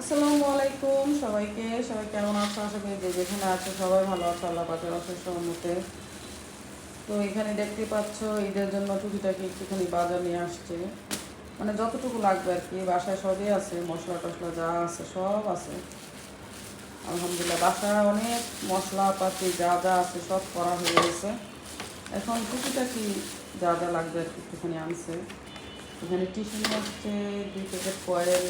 আসসালামু আলাইকুম সবাইকে। সবাই কেমন আছো? আশা করি যে যেখানে আছে সবাই ভালো আছে আল্লাহ পাকের অশেষ রহমতে। তো এখানে দেখতে পাচ্ছ ঈদের জন্য টুকিটাকি একটুখানি বাজার নিয়ে আসছে, মানে যতটুকু লাগবে আর কি। বাসায় সবই আছে, মশলা টশলা যা আছে সব আছে আলহামদুলিল্লাহ। বাসায় অনেক মশলাপাতি যা যা আছে সব করা হয়ে গেছে। এখন টুকিটাকি যা যা লাগবে আর কি একটুখানি আনছে। এখানে টিস্যু নিয়ে আসছে, 2 প্যাকেট কয়েল,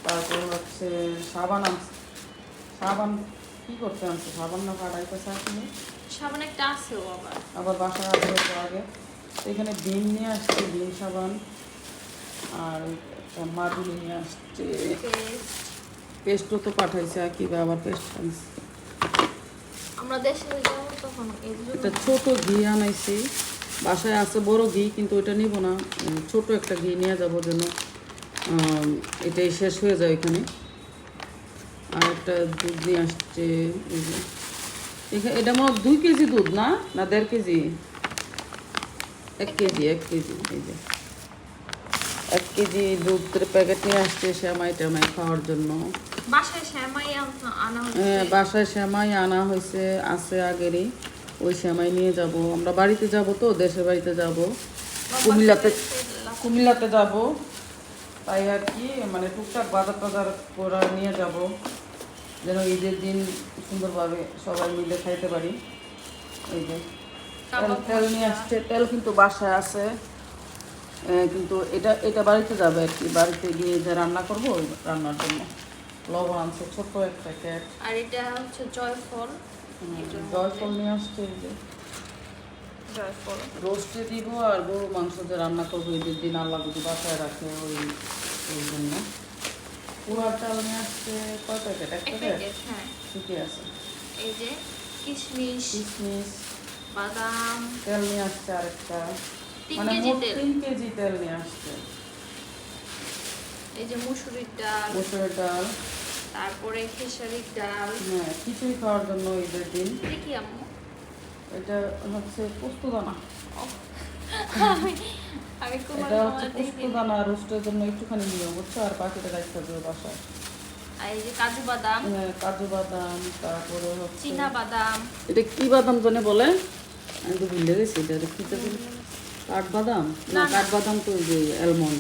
তারপর হচ্ছে সাবান আনছে। সাবান কি করতে আনছে? সাবান না কাটাইতেছে আর কি, সাবান একটা আছেও আবার বাসায় আসবে তো আগে। তো এখানে ডিম নিয়ে আসছে, ডিম সাবান, আর একটা মাদুলি নিয়ে আসছে। পেস্টও তো পাঠাইছে আর কি, আবার পেস্ট আনছে। আমরা দেশে যাবো তখন এটা ছোট ঘি আনাইছি, বাসায় আছে বড় ঘি কিন্তু ওইটা নিব না, ছোট একটা ঘি নিয়ে যাবো যেন এটাই শেষ হয়ে যায় এখানে। আর একটা দুধ নিয়ে আসছে, এই যে এটা মনে 2 কেজি দুধ, না না 1.5 কেজি, 1 কেজি, 1 কেজি, এই যে 1 কেজি দুধের প্যাকেট নিয়ে আসছে শ্যামাই ট্যামাই খাওয়ার জন্য। বাসায় শ্যামাই আনা হয়েছে। হ্যাঁ, বাসায় শ্যামাই আনা হয়েছে, আছে আগেরই। ওই শ্যামাই নিয়ে যাব, আমরা বাড়িতে যাব তো, দেশের বাড়িতে যাব, কুমিল্লাতে যাব, তাই আর কি। মানে টুকটাক বাজার টাজার করে নিয়ে যাব যেন ঈদের দিন সুন্দরভাবে সবাই মিলে খাইতে পারি। এই যে তেল নিয়ে আসছে, তেল কিন্তু বাসায় আছে, কিন্তু এটা এটা বাড়িতে যাবে আর কি। বাড়িতে গিয়ে যে রান্না করবো ওই রান্নার জন্য লবণ আনছে ছোট্ট এক প্যাকেট। আর এটা হচ্ছে জয়ফল, জয়ফল নিয়ে আসছে, এই যে জয়ফল রোস্টে দিব। আর গরু মাংস যে রান্না করবো ঈদের দিন আল্লাহ যদি বাসায় রাখে ওই জন্য। পুরা চাল নিয়ে আসছে কয় প্যাকেট? 1 প্যাকেট। হ্যাঁ ঠিকই আছে। এই যে কিশমিশ, কিশমিশ, বাদাম, তেল নিয়ে আসছে আরেকটা, 3 মানে কেজি মোট তেল। 3 কেজি তেল নিয়ে আসছে। এই যে মুসুরির ডাল, মসুরের ডাল, তারপরে খেসারির ডাল। হ্যাঁ খিচুড়ি খাওয়ার জন্য ঈদের দিন। এটা কি আম্মু? এটা হচ্ছে পোস্তদানা, আমি এটা হচ্ছে পোস্তদানা রোস্টের জন্য একটুখানি নিয়ে বুঝছো, আর বাকিটা রাখতে হবে বাসায়। আর এই যে কাজু বাদাম, হ্যাঁ কাজু বাদাম, তারপরে হচ্ছে চীনা বাদাম। এটা কি বাদাম জানে বলে? আমি তো ভুলে গেছি এটা কি জানি, কাঠবাদাম না, কাঠবাদাম তো ওই যে অ্যালমন্ড।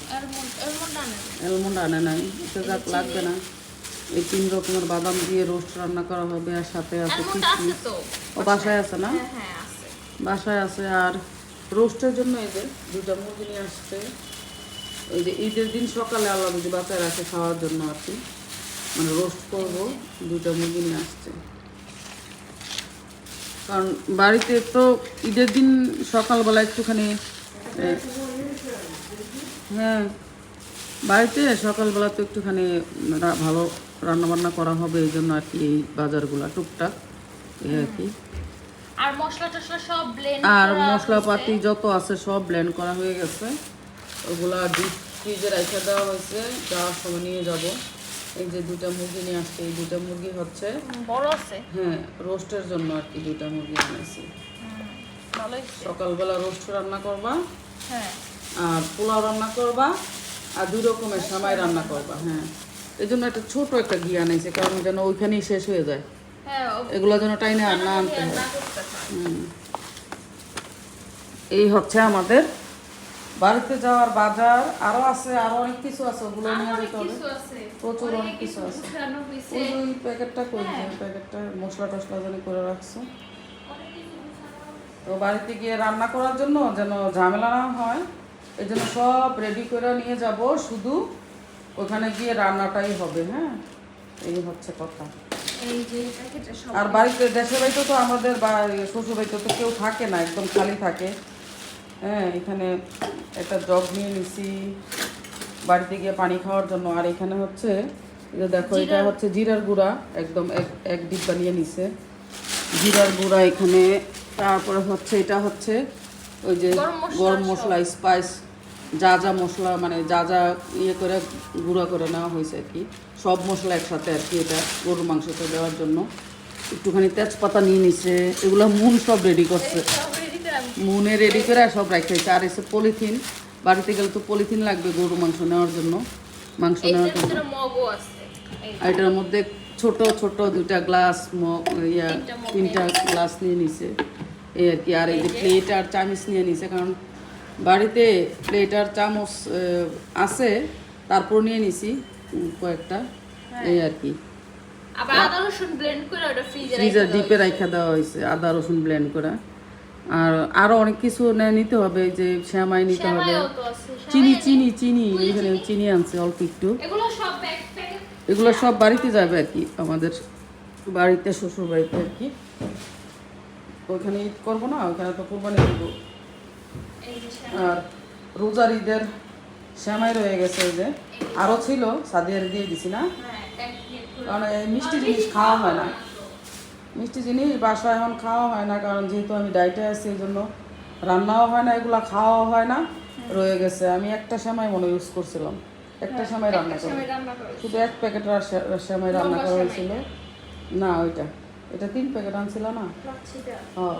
অ্যালমন্ড আনে নাই, এটা যাক লাগবে না। এই 3 রকমের বাদাম দিয়ে রোস্ট রান্না করা হবে, আর সাথে আছে কিশমিশ। ও বাসায় আছে না? হ্যাঁ আছে, বাসায় আছে। আর রোস্টের জন্য এই যে 2টা মুরগি নিয়ে আসছে, ওই যে ঈদের দিন সকালে আল্লাহ যদি বাসায় রাখে খাওয়ার জন্য আর কি, মানে রোস্ট করবো। 2টা মুরগি নিয়ে আসছে, কারণ বাড়িতে তো ঈদের দিন সকালবেলা একটুখানি, হ্যাঁ বাড়িতে সকালবেলা তো একটুখানি ভালো রান্নাবান্না করা হবে, এই জন্য আর কি এই বাজারগুলো টুকটাক এই আর কি। আর মশলা টশলা সব ব্লেন্ড, আর মশলাপাতি যত আছে সব ব্লেন্ড করা হয়ে গেছে, ওগুলা ডিপ ফ্রিজে রেখে দেওয়া হয়েছে, যাওয়ার সময় নিয়ে যাব। এই যে 2টা মুরগি নিয়ে আসছে, এই 2টা মুরগি হচ্ছে বড় আছে, হ্যাঁ রোস্টের জন্য আর কি 2টা মুরগি আনেছি। ভালোই। সকালবেলা রোস্ট রান্না করবা, হ্যাঁ আর পোলাও রান্না করবা, আর 2 রকমের সেমাই রান্না করবা। হ্যাঁ এই জন্য একটা ছোট একটা ঘি আনাইছে, কারণ যেন ওইখানেই শেষ হয়ে যায়, হ্যাঁ এগুলো যেন টাইনে আর না আনতে হয়। এই হচ্ছে আমাদের বাড়িতে যাওয়ার বাজার। আরো আছে, আরো অনেক কিছু আছে, ওগুলো নিয়ে যেতে হবে। প্রচুর অনেক কিছু আছে। ওই প্যাকেটটা করে দিই, প্যাকেটটা মশলা টশলা যেন করে রাখছো। তো বাড়িতে গিয়ে রান্না করার জন্য যেন ঝামেলা না হয়, এই জন্য সব রেডি করে নিয়ে যাব, শুধু ওখানে গিয়ে রান্নাটাই হবে। হ্যাঁ এই হচ্ছে কথা। আর বাড়িতে দেশের বাড়িতে তো আমাদের শ্বশুর বাড়িতে তো কেউ থাকে না, একদম খালি থাকে। হ্যাঁ এখানে একটা জগ নিয়ে নিছি বাড়িতে গিয়ে পানি খাওয়ার জন্য। আর এখানে হচ্ছে যে দেখো, এটা হচ্ছে জিরার গুঁড়া, একদম এক ডিব্বা নিয়ে নিছে জিরার গুঁড়া এখানে। তারপরে হচ্ছে এটা হচ্ছে ওই যে গরম মশলা, স্পাইস, যা যা মশলা মানে যা যা ইয়ে করে গুঁড়া করে নেওয়া হয়েছে আর কি, সব মশলা একসাথে আর কি, এটা গরুর মাংসতে দেওয়ার জন্য। একটুখানি তেজপাতা নিয়ে নিছে, এগুলো মুন সব রেডি করছে, মুনে রেডি করে সব রাখতেছে। আর এসে পলিথিন, বাড়িতে গেলে তো পলিথিন লাগবে গরু মাংস নেওয়ার জন্য, মাংস নেওয়ার জন্য। এই আর এটার মধ্যে ছোট ছোট দুটা গ্লাস তিনটা মগ তিনটা গ্লাস নিয়ে নিছে এই আর কি। আর এই যে প্লেট আর চামচ নিয়ে নিছে, কারণ বাড়িতে প্লেট আর চামচ আছে, তারপর নিয়ে নিছি কয়েকটা, এই আর কি। আবার আদা রসুন ব্লেন্ড করে ওটা ফ্রিজার ডিপে রাখা দেওয়া হয়েছে, আদা রসুন ব্লেন্ড করা। আর আরো অনেক কিছু নিতে হবে, যে শ্যামাই নিতে হবে, চিনি চিনি চিনি এখানে চিনি আনছে অল্প একটু। এগুলো সব প্যাকেট, এগুলো সব বাড়িতে যাবে আর কি, আমাদের বাড়িতে, শ্বশুর বাড়িতে আর কি। ওইখানে ঈদ করবো না, ওইখানে তো কোরবানি দেবো। এই যে আর রোজার ঈদের শ্যামাই রয়ে গেছে, ওই যে আরও ছিল, সাদিয়ারে দিয়ে দিছি না, কারণ এই মিষ্টি জিনিস খাওয়া হয় না, মিষ্টি জিনিস বাসায় এখন খাওয়া হয় না, কারণ যেহেতু আমি ডায়েটে আছি এই জন্য রান্নাও হয় না, এগুলো খাওয়াও হয় না, রয়ে গেছে। আমি একটা সেমাই মনে ইউজ করছিলাম, একটা সেমাই রান্না করি, শুধু এক প্যাকেট সেমাই রান্না করা হয়েছিল না, ওইটা এটা 3 প্যাকেট আনছিল না। হ্যাঁ,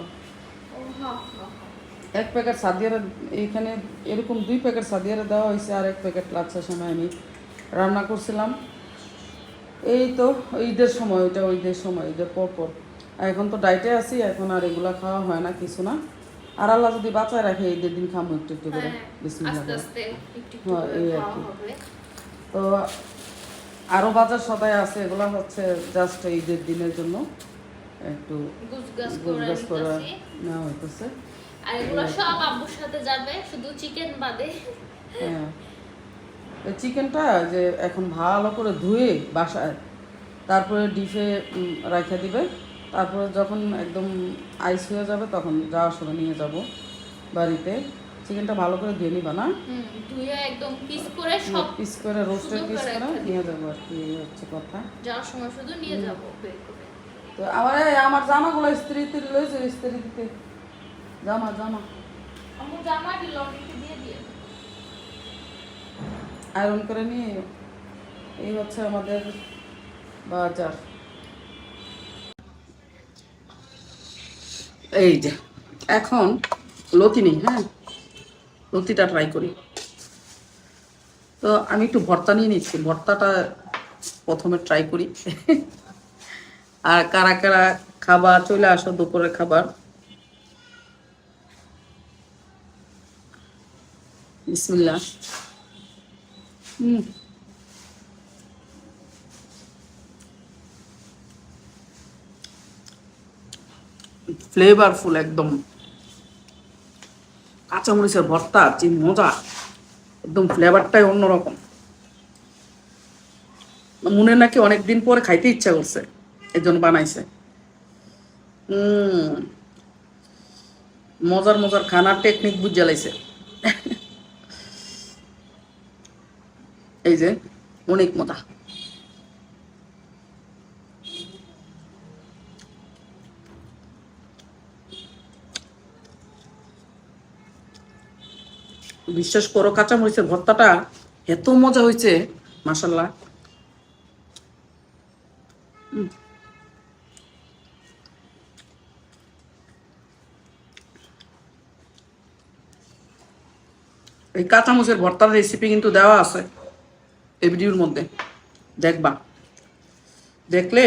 এক প্যাকেট সাদিয়ারে এইখানে এরকম 2 প্যাকেট সাদিয়ারে দেওয়া হয়েছে, আর 1 প্যাকেট লাচ্ছা সেমাই আমি রান্না করছিলাম এই তো ঈদের সময়, ওইটা ঈদের সময়, ঈদের পর। আর এখন তো ডায়েটে আছি, এখন আর এগুলা খাওয়া হয় না, কিছু না। আর আল্লাহ যদি বাঁচায় রাখে ঈদের দিন খামো একটু একটু করে, বিসমিল্লাহ। হ্যাঁ, এই আর কি। তো আরও বাজার সদাই আছে, এগুলা হচ্ছে জাস্ট ঈদের দিনের জন্য একটু গোছগাছ করে নেওয়া হইতেছে। আর এগুলো সব আব্বুর সাথে যাবে, শুধু চিকেন বাদে। হ্যাঁ, এই চিকেনটা যে এখন ভালো করে ধুয়ে বাসায়, তারপরে ডিপে রাখা দিবে, তারপরে যখন একদম আইস হয়ে যাবে তখন যাওয়ার সময় নিয়ে যাব বাড়িতে। চিকেনটা ভালো করে ধুয়ে নিবা না, ধুয়ে একদম পিস করে, সব পিস করে, রোস্টেড পিস করে নিয়ে যাবো আর কি, এই হচ্ছে কথা। যাওয়ার সময় শুধু নিয়ে যাব বের করে। তো আমার জামাগুলো ইস্ত্রিতে লয়েছে, ইস্ত্রি দিতে জামা আমার জামা লন্ড্রিতে দিয়ে দিয়ে আয়রন করে নিয়ে, এই হচ্ছে আমাদের বাজার। এই যে এখন লতি নেই, হ্যাঁ, লতিটা ট্রাই করি। তো আমি একটু ভর্তা নিয়ে নিচ্ছি, ভর্তাটা প্রথমে ট্রাই করি। আর কারা কারা খাবার চলে আসো, দুপুরের খাবার। বিসমিল্লাহ। ফ্লেভারফুল একদম, কাঁচামরিচের ভর্তা, যে মজা, একদম ফ্লেভারটাই অন্যরকম। মনে নাকি অনেকদিন পরে খাইতে ইচ্ছা করছে, এই জন্য বানাইছে। মজার মজার খানার টেকনিক বুঝে লাইছে। এই যে অনেক মজা। বিশ্বাস করো, কাঁচামরিচের ভর্তাটা এত মজা হয়েছে, মাশাল্লাহ। এই কাঁচামরিচের ভর্তার রেসিপি কিন্তু দেওয়া আছে এই ভিডিওর মধ্যে, দেখবা, দেখলে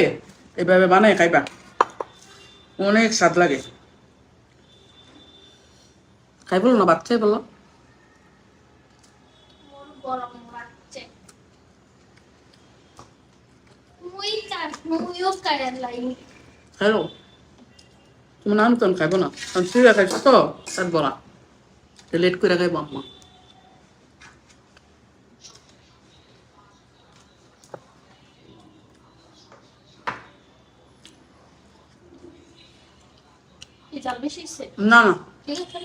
এভাবে বানায় খাইবা, অনেক স্বাদ লাগে। খাই বলো না, বাচ্চাই বলো। গরম লাগছে, মুইও কারেন লাই। হ্যালো, তুমি নানু কেন খাইবো না, কারণ শুয়ে খাইছো তো, স্বাদ বলা, লেট করে খাইবো আম্মা। জাল বেশি হইছে? না না, ঠিক আছে।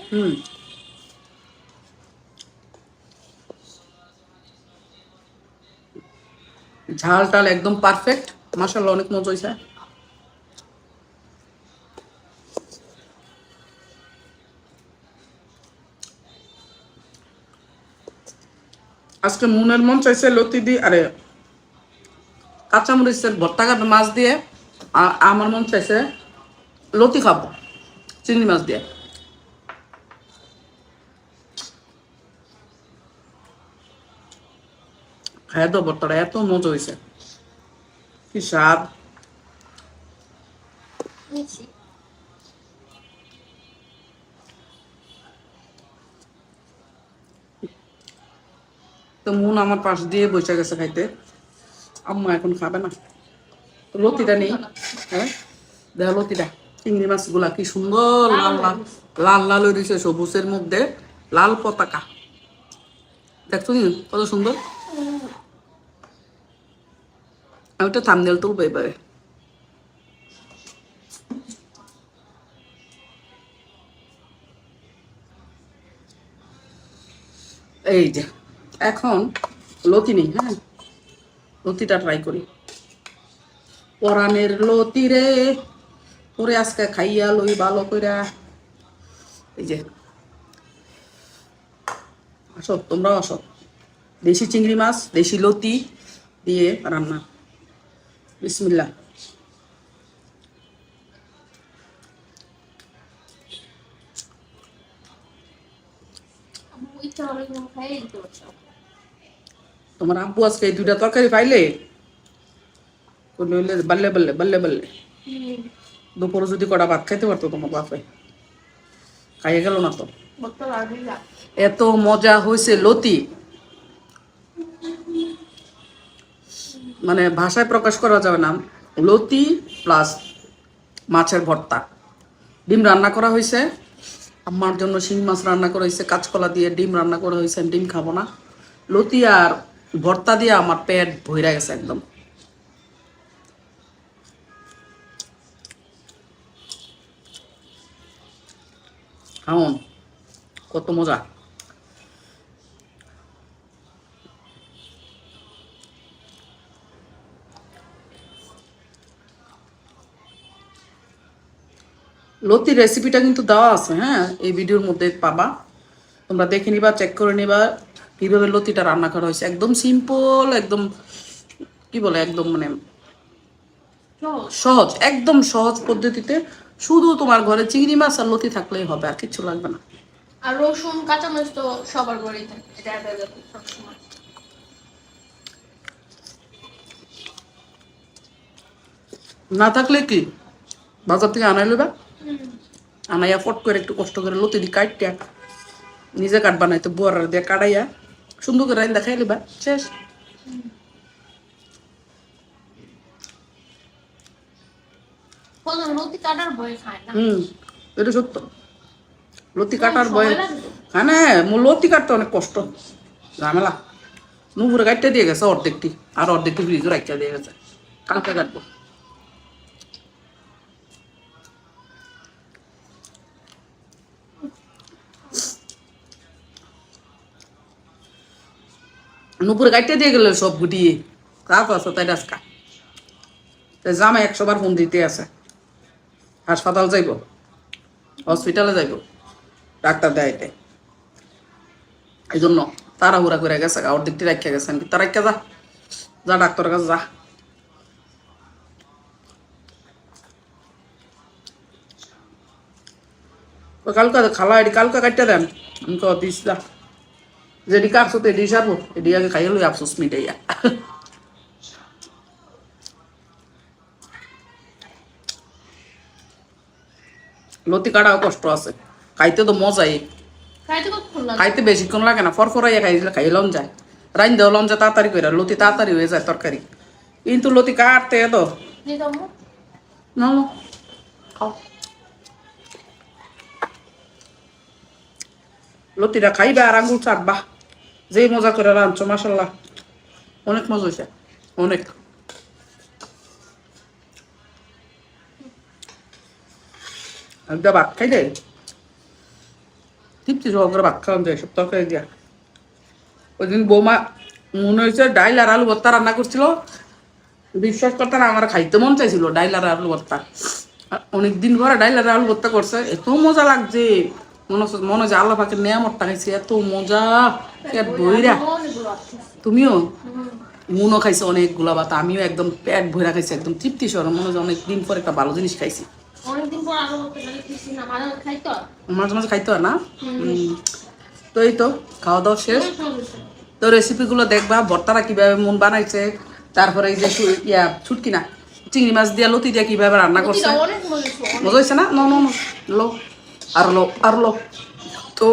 ঝাল টাল একদম পারফেক্ট, মাশাআল্লাহ, অনেক মজা হয়েছে। আজকে মনের মন চাইছে লতি দিয়ে, আরে কাঁচামরিচের ভর্তা খাবে মাছ দিয়ে, আর আমার মন চাইছে লতি খাবো চিংড়ি মাছ দিয়ে। হ্যাঁ, তো ভর্তাটা এত মজা হয়েছে। কি স্বাদ। নিচ্ছি। তো মন আমার পাশ দিয়ে বসে গেছে খাইতে, আম্মা এখন খাবে না। তো লতিটা নেই, হ্যাঁ দেখো লতিটা, চিংড়ি মাছগুলা কি সুন্দর লাল লাল লাল লাল হয়ে রয়েছে, সবুজের মধ্যে লাল পতাকা, দেখছো নি কত সুন্দর। আমি একটা থাম্বনেল তুলবো এবারে। এই যে এখন লতি নেই, হ্যাঁ লতিটা ট্রাই করি। পরাণের লতি রে পরে আজকে খাইয়া লই ভালো কইরা। এই যে আসো, তোমরাও আসো। দেশি চিংড়ি মাছ, দেশি লতি দিয়ে রান্না। বিসমিল্লাহ। ইচ্ছা হলে কিন্তু খাইয়ে দিতে পারছো। তোমার আব্বু আজকে এই দুইটা তরকারি পাইলে বললে বাল্লে বাল্লে বাল্লে বাল্লে। দুপুরে যদি কটা ভাত খাইতে পারতো তোমার বাপে, খাইয়ে গেল না তো। এত মজা হয়েছে লতি, মানে ভাষায় প্রকাশ করা যাবে না। লতি প্লাস মাছের ভর্তা, ডিম রান্না করা হয়েছে আমার জন্য, শিং মাছ রান্না করা হয়েছে, কাঁচকলা দিয়ে ডিম রান্না করা হয়েছে। ডিম খাবো না, লতি আর ভর্তা দিয়ে আমার পেট ভইরা গেছে একদম। খাওন কত মজা। লতির রেসিপিটা কিন্তু দেওয়া আছে, হ্যাঁ এই ভিডিওর মধ্যে পাবা, তোমরা দেখে নিবা, চেক করে নিবা কিভাবে লতিটা রান্না করা হয়েছে। একদম সিম্পল, একদম কি বলে, একদম মানে সহজ, একদম সহজ পদ্ধতিতে। শুধু তোমার ঘরে চিংড়ি মাছ আর লতি থাকলেই হবে, আর কিচ্ছু লাগবে না। আর রসুন কাঁচামরিচ তো সবার ঘরেই থাকে, এটা অ্যাভেলেবল সবসময়। না থাকলে কি বাজার থেকে আনাই লইবা, আনাইয়া ফট করে একটু কষ্ট করে লতি দি কাটটা নিজে কাটবা, নাই তো বড় দিয়ে কাটাইয়া সুন্দর করে রাইন্দা খাই লিবা, শেষ। লতি কাটার ভয় খায় না। এটা সত্য, লতি কাটার ভয়। হ্যাঁ না, লতি কাটতে অনেক কষ্ট, ঝামেলা। নুপুরে কাটতে দিয়ে গেছে অর্ধেকটি, আর অর্ধেকটি ফ্রিজে রাখতে দিয়ে গেছে, কালকে কাটবো। নুপুরে কাটতে দিয়ে গেল সব গুটিয়ে, কাক আছে তাই আজকা জামা 100 বার ফোন দিতে আছে, হাসপাতাল যাইব, হসপিটালে যাইব, ডাক্তার দেখাইতে। এই জন্য তাড়াহুড়া করে গেছে, অর্ধেকটি রাখিয়া গেছেন। তার রাখিয়া যা, যা ডাক্তারের কাছে যা। কালকে খালা এটি কালকে কাটতে দেন, আমি দিস যা, যেটি কাটছো তো এটি সারবো, এটি আগে খাইয়ে লই আফসোস মিটাইয়া। লতি কাটাও কষ্ট আছে, খাইতে তো মজাই, খাইতে বেশিক্ষণ লাগে না, ফরফরাইয়া খাইলাম যায়, রাইন দেওয়ালাম যায় তাড়াতাড়ি করে, লতি তাড়াতাড়ি হয়ে যায় তরকারি। কিন্তু লতি কাটতে তো না, খাও লতিটা খাইবা আর আঙ্গুল চাটবা, যেই মজা করে রাঁধছো মাশাল্লাহ, অনেক মজা হয়েছে, অনেক। একটা ভাত খাইলে তৃপ্তি সহকারে ভাত খাওয়া যায় সব তরকারি দিয়া। ওই দিন বৌমা মনে হয়েছে ডাইল আর আলু ভর্তা রান্না করছিল, বিশ্বাস করতে না আমার খাইতে মন চাইছিল ডাইল আর আলু ভর্তা। অনেকদিন পরে ডাইল আর আলু ভর্তা করছে, এত মজা লাগছে, মনে হচ্ছে আল্লাহ পাকের নেয়ামতটা খাইছে, এত মজা পেট ভইরা। তুমিও মনও খাইছে অনেকগুলা ভাত, আমিও একদম পেট ভইরা খাইছি, একদম তৃপ্তি সহ, মনে হচ্ছে অনেকদিন পর একটা ভালো জিনিস খাইছি। মাঝে মাঝে খাইতে হয় না। তো এই তো খাওয়া দাওয়া শেষ। তো রেসিপিগুলো দেখবা, ভর্তারা কিভাবে মন বানাইছে, তারপরে এই যে ছুটকি না চিংড়ি মাছ দিয়া লতি দিয়া কিভাবে রান্না করছে অনেক মজা মজা হয়েছে না নো নো নো লো আর লো তো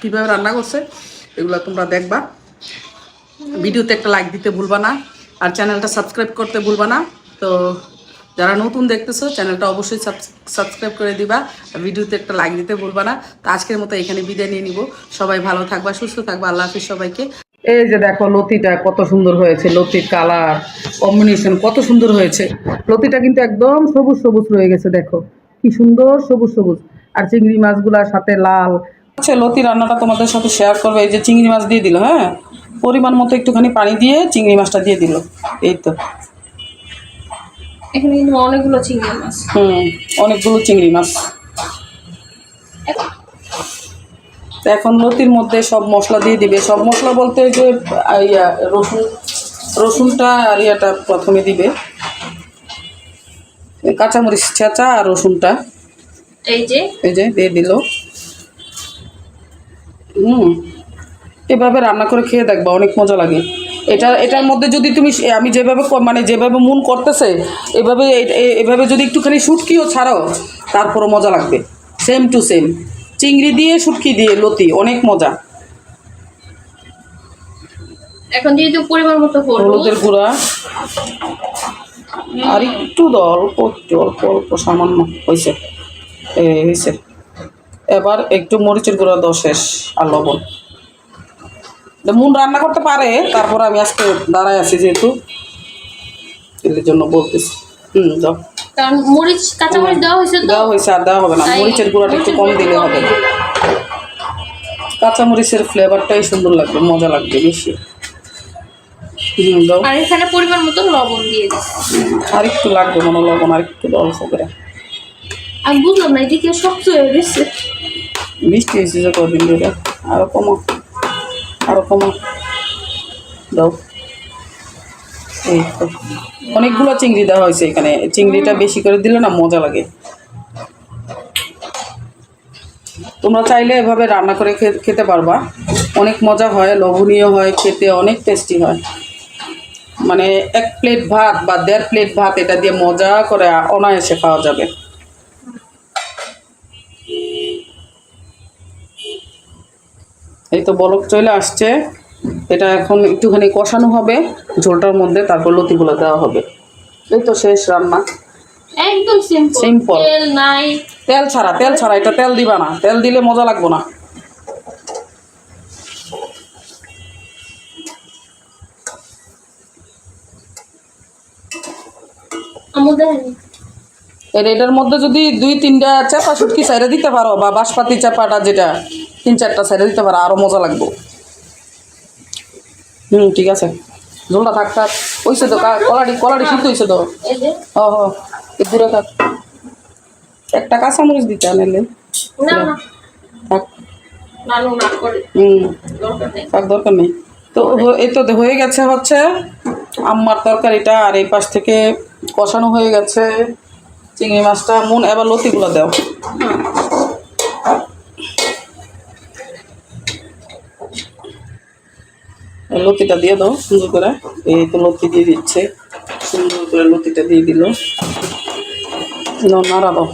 কীভাবে রান্না করছে এগুলো তোমরা দেখবা ভিডিওতে একটা লাইক দিতে ভুলবা না আর চ্যানেলটা সাবস্ক্রাইব করতে ভুলবা না তো যারা নতুন দেখতেছো চ্যানেলটা অবশ্যই সাবস্ক্রাইব করে দিবা আর ভিডিওতে একটা লাইক দিতে ভুলবা না তো আজকের মতো এখানে বিদায় নিয়ে নিব সবাই ভালো থাকবা সুস্থ থাকবা আল্লাহ হাফিজ সবাইকে এই যে দেখো লতিটা কত সুন্দর হয়েছে লতির কালার কম্বিনেশন কত সুন্দর হয়েছে লতিটা কিন্তু একদম সবুজ সবুজ রয়ে গেছে দেখো কি সুন্দর সবুজ সবুজ আর চিংড়ি মাছগুলার সাথে লাল আচ্ছা লতি রান্নাটা তোমাদের সাথে শেয়ার করবে এই যে চিংড়ি মাছ দিয়ে দিল হ্যাঁ পরিমাণ মতো একটুখানি পানি দিয়ে চিংড়ি মাছটা দিয়ে দিল এই তো এখানে কিন্তু অনেকগুলো চিংড়ি মাছ অনেকগুলো চিংড়ি মাছ এখন লতির মধ্যে সব মশলা দিয়ে দিবে সব মশলা বলতে যে রসুনটা আর ইয়াটা প্রথমে দিবে কাঁচামরিচ ছেঁচা আর রসুনটা এই যে দিয়ে দিল এভাবে রান্না করে খেয়ে দেখবা অনেক মজা লাগে এটার মধ্যে যদি তুমি আমি যেভাবে মানে যেভাবে মন করতেছে এভাবে যদি একটুখানি শুটকিও ছাড়াও তারপরও মজা লাগবে সেম টু সেম চিংড়ি দিয়ে শুটকি দিয়ে লতি অনেক মজা এখন দিয়ে দিও পরিমাণ মতো হলুদের গুঁড়া আর একটু অল্প অল্প সামান্য হয়েছে হয়েছে এবার একটু মরিচের গুঁড়া দাও শেষ আর লবণ মন রান্না করতে পারে তারপর আমি আজকে দাঁড়ায় আছি যেহেতু এর জন্য বলতেছি দাও কারণ মরিচ কাঁচামরিচ দেওয়া হয়েছে আর দেওয়া হবে না মরিচের গুঁড়াটা একটু কম দিলে হবে কাঁচামরিচের ফ্লেভারটাই সুন্দর লাগবে মজা লাগবে বেশি দাও আর এখানে পরিমাণ মতো লবণ দিয়ে দিচ্ছি আর একটু লাগবে মনে লবণ আর একটু অল্প করে আমি বুঝলাম না এদিকে শক্ত হয়ে গেছে বৃষ্টি হয়েছে যে কদিন ধরে আরো কমা দাও এই তো অনেকগুলো চিংড়ি দেওয়া হয়েছে এখানে চিংড়িটা বেশি করে দিলে না মজা লাগে তোমরা চাইলে এভাবে রান্না করে খেতে পারবা অনেক মজা হয় লোভনীয় হয় খেতে অনেক টেস্টি হয় মানে 1 প্লেট ভাত বা 1.5 প্লেট ভাত এটা দিয়ে মজা করে অনায়াসে খাওয়া যাবে এই তো বলক চলে আসছে এটা এখন একটুখানি কষানো হবে ঝোলটার মধ্যে তারপর লতিগুলো দেওয়া হবে এই তো শেষ রান্না একদম সিম্পল তেল নাই তেল ছাড়া এটা তেল দিবা না তেল দিলে মজা লাগবে না এটার মধ্যে যদি 2-3টা চাপা শুটকি সাইডে দিতে পারো বা বাঁশপাতি চাপাটা যেটা 3-4টা সাইডে দিতে পারো আরো মজা লাগবে ঠিক আছে ঝোলটা থাক হইছে তো কলাড়ি সিদ্ধ হয়েছে তো এই দূরে থাক একটা কাঁচামরিচ দিতে আনলে থাক দরকার নেই তো এই তো হয়ে গেছে হচ্ছে আম্মার তরকারিটা আর এই পাশ থেকে কষানো হয়ে গেছে চিংড়ি মাছটা এবার লতিগুলো দাও লতিটা দিয়ে দাও সুন্দর করে এই তো লতি দিয়ে দিচ্ছে সুন্দর করে লতিটা দিয়ে দিল নাড়া দাও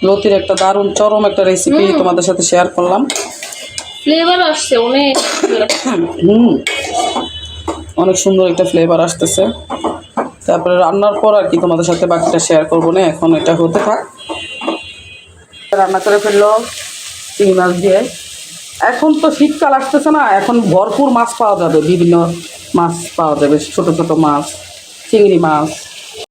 লতির একটা দারুণ চরম একটা রেসিপি তোমাদের সাথে শেয়ার করলাম ফ্লেভার আসছে অনেক সুন্দর একটা ফ্লেভার আসতেছে তারপরে রান্নার পর আর কি তোমাদের সাথে বাকিটা শেয়ার করবো না এখন এটা হতে থাক রান্না করে ফেললো চিংড়ি মাছ দিয়ে এখন তো শীতকাল আসতেছে না এখন ভরপুর মাছ পাওয়া যাবে বিভিন্ন মাছ পাওয়া যাবে ছোট ছোট মাছ চিংড়ি মাছ